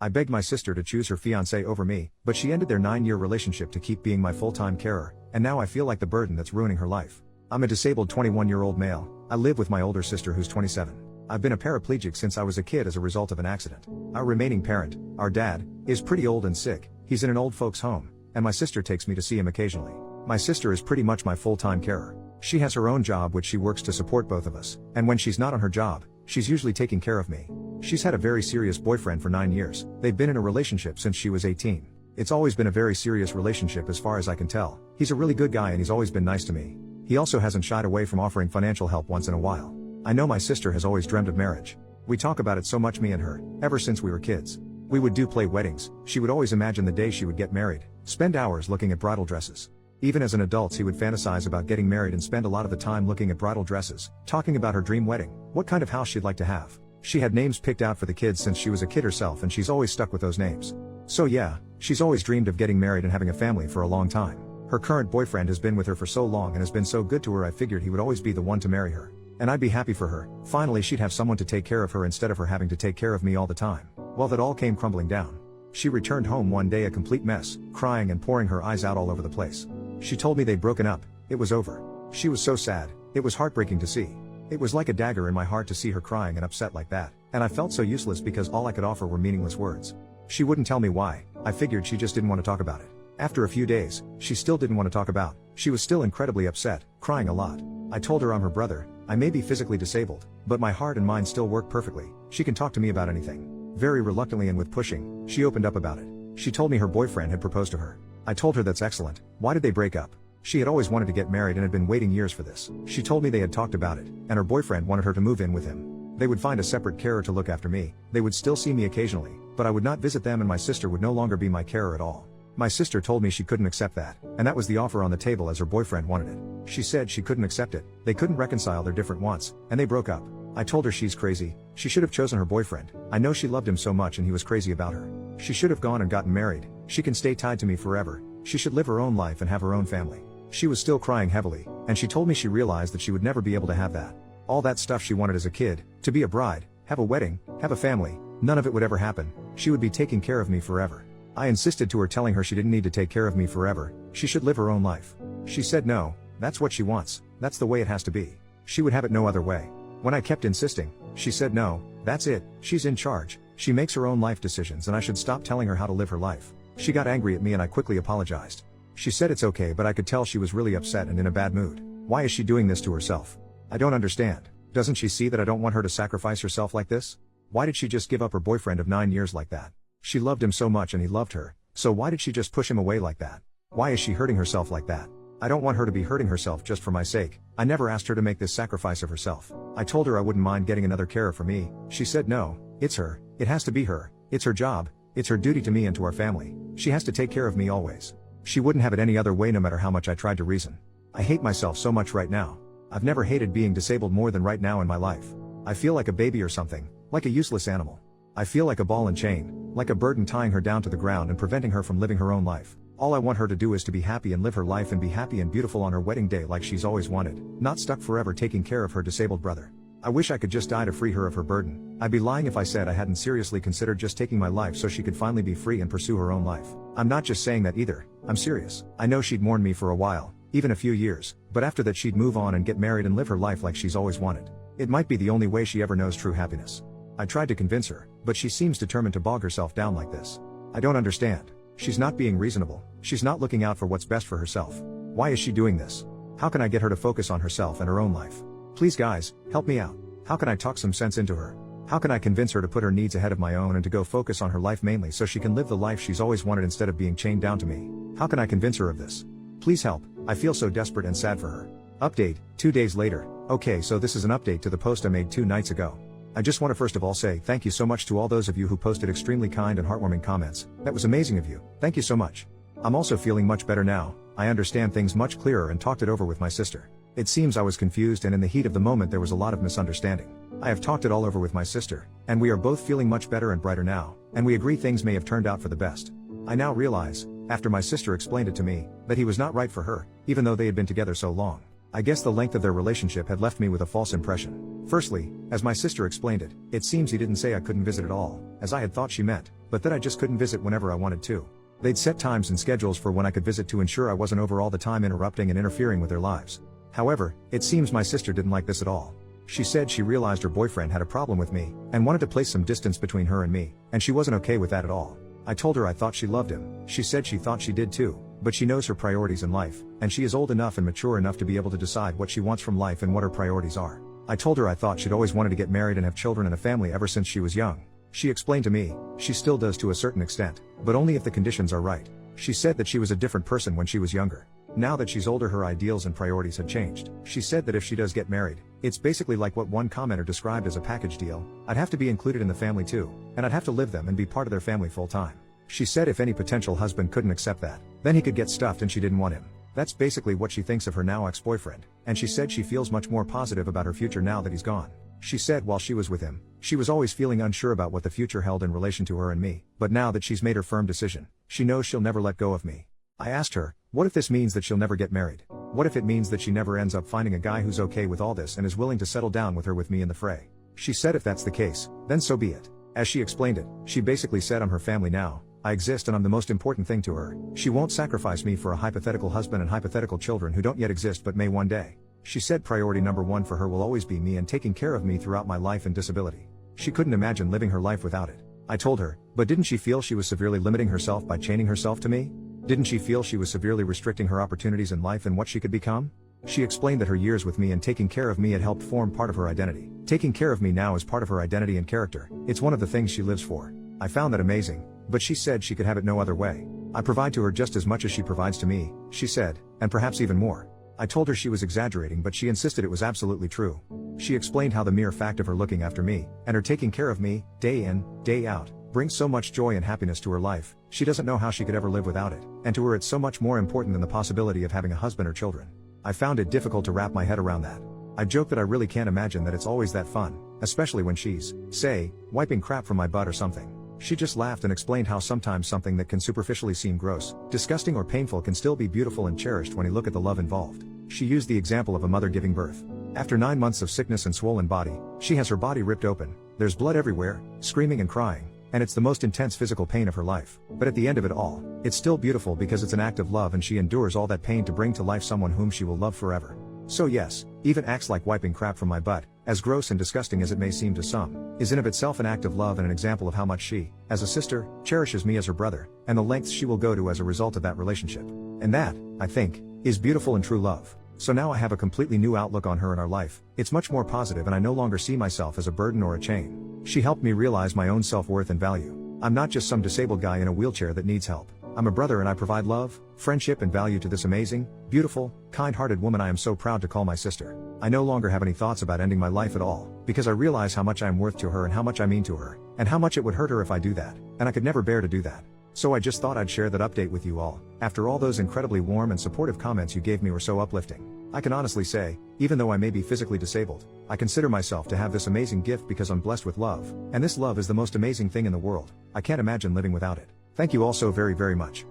I begged my sister to choose her fiancé over me, but she ended their 9-year relationship to keep being my full-time carer, and now I feel like the burden that's ruining her life. I'm a disabled 21-year-old male. I live with my older sister who's 27. I've been a paraplegic since I was a kid as a result of an accident. Our remaining parent, our dad, is pretty old and sick. He's in an old folks' home, and my sister takes me to see him occasionally. My sister is pretty much my full-time carer. She has her own job which she works to support both of us, and when she's not on her job, she's usually taking care of me. She's had a very serious boyfriend for 9 years. They've been in a relationship since she was 18. It's always been a very serious relationship as far as I can tell. He's a really good guy and he's always been nice to me. He also hasn't shied away from offering financial help once in a while. I know my sister has always dreamed of marriage. We talk about it so much, me and her, ever since we were kids. We would play weddings. She would always imagine the day she would get married, spend hours looking at bridal dresses. Even as an adult, he would fantasize about getting married and spend a lot of the time looking at bridal dresses, talking about her dream wedding, what kind of house she'd like to have. She had names picked out for the kids since she was a kid herself, and she's always stuck with those names. So yeah, she's always dreamed of getting married and having a family for a long time. Her current boyfriend has been with her for so long and has been so good to her, I figured he would always be the one to marry her. And I'd be happy for her. Finally she'd have someone to take care of her instead of her having to take care of me all the time. Well, that all came crumbling down. She returned home one day a complete mess, crying and pouring her eyes out all over the place. She told me they'd broken up. It was over. She was so sad. It was heartbreaking to see. It was like a dagger in my heart to see her crying and upset like that, and I felt so useless because all I could offer were meaningless words. She wouldn't tell me why. I figured she just didn't want to talk about it. After a few days, she still didn't want to talk about. She was still incredibly upset, crying a lot. I told her I'm her brother. I may be physically disabled, but my heart and mind still work perfectly. She can talk to me about anything. Very reluctantly and with pushing, she opened up about it. She told me her boyfriend had proposed to her. I told her that's excellent. Why did they break up? She had always wanted to get married and had been waiting years for this. She told me they had talked about it, and her boyfriend wanted her to move in with him. They would find a separate carer to look after me. They would still see me occasionally, but I would not visit them and my sister would no longer be my carer at all. My sister told me she couldn't accept that, and that was the offer on the table as her boyfriend wanted it. She said she couldn't accept it. They couldn't reconcile their different wants, and they broke up. I told her she's crazy. She should have chosen her boyfriend. I know she loved him so much and he was crazy about her. She should have gone and gotten married. She can stay tied to me forever. She should live her own life and have her own family. She was still crying heavily, and she told me she realized that she would never be able to have that. All that stuff she wanted as a kid, to be a bride, have a wedding, have a family, none of it would ever happen. She would be taking care of me forever. I insisted to her, telling her she didn't need to take care of me forever. She should live her own life. She said no, that's what she wants. That's the way it has to be. She would have it no other way. When I kept insisting, she said no, that's it, she's in charge. She makes her own life decisions and I should stop telling her how to live her life. She got angry at me and I quickly apologized. She said it's okay, but I could tell she was really upset and in a bad mood. Why is she doing this to herself? I don't understand. Doesn't she see that I don't want her to sacrifice herself like this? Why did she just give up her boyfriend of 9 years like that? She loved him so much and he loved her, so why did she just push him away like that? Why is she hurting herself like that? I don't want her to be hurting herself just for my sake. I never asked her to make this sacrifice of herself. I told her I wouldn't mind getting another carer for me. She said no, it's her. It has to be her. It's her job. It's her duty to me and to our family. She has to take care of me always. She wouldn't have it any other way no matter how much I tried to reason. I hate myself so much right now. I've never hated being disabled more than right now in my life. I feel like a baby or something, like a useless animal. I feel like a ball and chain, like a burden tying her down to the ground and preventing her from living her own life. All I want her to do is to be happy and live her life and be happy and beautiful on her wedding day like she's always wanted, not stuck forever taking care of her disabled brother. I wish I could just die to free her of her burden. I'd be lying if I said I hadn't seriously considered just taking my life so she could finally be free and pursue her own life. I'm not just saying that either. I'm serious. I know she'd mourn me for a while, even a few years, but after that she'd move on and get married and live her life like she's always wanted. It might be the only way she ever knows true happiness. I tried to convince her, but she seems determined to bog herself down like this. I don't understand. She's not being reasonable. She's not looking out for what's best for herself. Why is she doing this? How can I get her to focus on herself and her own life? Please guys, help me out. How can I talk some sense into her? How can I convince her to put her needs ahead of my own and to go focus on her life mainly so she can live the life she's always wanted instead of being chained down to me? How can I convince her of this? Please help. I feel so desperate and sad for her. Update, 2 days later. Okay, so this is an update to the post I made 2 nights ago. I just want to first of all say thank you so much to all those of you who posted extremely kind and heartwarming comments. That was amazing of you. Thank you so much. I'm also feeling much better now. I understand things much clearer and talked it over with my sister. It seems I was confused and in the heat of the moment there was a lot of misunderstanding. I have talked it all over with my sister, and we are both feeling much better and brighter now, and we agree things may have turned out for the best. I now realize, after my sister explained it to me, that he was not right for her, even though they had been together so long. I guess the length of their relationship had left me with a false impression. Firstly, as my sister explained it, it seems he didn't say I couldn't visit at all, as I had thought she meant. but that I just couldn't visit whenever I wanted to. They'd set times and schedules for when I could visit to ensure I wasn't over all the time interrupting and interfering with their lives. However, it seems my sister didn't like this at all. She said she realized her boyfriend had a problem with me, and wanted to place some distance between her and me, and she wasn't okay with that at all. I told her I thought she loved him. She said she thought she did too, but she knows her priorities in life, and she is old enough and mature enough to be able to decide what she wants from life and what her priorities are. I told her I thought she'd always wanted to get married and have children and a family ever since she was young. She explained to me, she still does to a certain extent, but only if the conditions are right. She said that she was a different person when she was younger. Now that she's older, her ideals and priorities have changed. She said that if she does get married, it's basically like what one commenter described as a package deal. I'd have to be included in the family too, and I'd have to live them and be part of their family full time. She said if any potential husband couldn't accept that, then he could get stuffed, and she didn't want him. That's basically what she thinks of her now ex-boyfriend, and she said she feels much more positive about her future now that he's gone. She said while she was with him, she was always feeling unsure about what the future held in relation to her and me, but now that she's made her firm decision, she knows she'll never let go of me. I asked her, what if this means that she'll never get married? What if it means that she never ends up finding a guy who's okay with all this and is willing to settle down with her with me in the fray? She said if that's the case, then so be it. As she explained it, she basically said I'm her family now, I exist and I'm the most important thing to her. She won't sacrifice me for a hypothetical husband and hypothetical children who don't yet exist but may one day. She said priority number one for her will always be me and taking care of me throughout my life and disability. She couldn't imagine living her life without it. I told her, but didn't she feel she was severely limiting herself by chaining herself to me? Didn't she feel she was severely restricting her opportunities in life and what she could become? She explained that her years with me and taking care of me had helped form part of her identity. Taking care of me now is part of her identity and character. It's one of the things she lives for. I found that amazing, but she said she could have it no other way. I provide to her just as much as she provides to me, she said, and perhaps even more. I told her she was exaggerating, but she insisted it was absolutely true. She explained how the mere fact of her looking after me, and her taking care of me, day in, day out, brings so much joy and happiness to her life, she doesn't know how she could ever live without it, and to her it's so much more important than the possibility of having a husband or children. I found it difficult to wrap my head around that. I joke that I really can't imagine that it's always that fun, especially when she's, say, wiping crap from my butt or something. She just laughed and explained how sometimes something that can superficially seem gross, disgusting or painful can still be beautiful and cherished when you look at the love involved. She used the example of a mother giving birth. After 9 months of sickness and swollen body, she has her body ripped open, there's blood everywhere, screaming and crying, and it's the most intense physical pain of her life. But at the end of it all, it's still beautiful because it's an act of love and she endures all that pain to bring to life someone whom she will love forever. So yes, even acts like wiping crap from my butt, as gross and disgusting as it may seem to some, is in of itself an act of love and an example of how much she, as a sister, cherishes me as her brother, and the lengths she will go to as a result of that relationship. And that, I think, is beautiful and true love. So now I have a completely new outlook on her and our life. It's much more positive and I no longer see myself as a burden or a chain. She helped me realize my own self-worth and value. I'm not just some disabled guy in a wheelchair that needs help. I'm a brother and I provide love, friendship and value to this amazing, beautiful, kind-hearted woman I am so proud to call my sister. I no longer have any thoughts about ending my life at all, because I realize how much I am worth to her and how much I mean to her, and how much it would hurt her if I do that, and I could never bear to do that. So I just thought I'd share that update with you all. After all those incredibly warm and supportive comments you gave me were so uplifting. I can honestly say, even though I may be physically disabled, I consider myself to have this amazing gift because I'm blessed with love, and this love is the most amazing thing in the world. I can't imagine living without it. Thank you all so very, very much.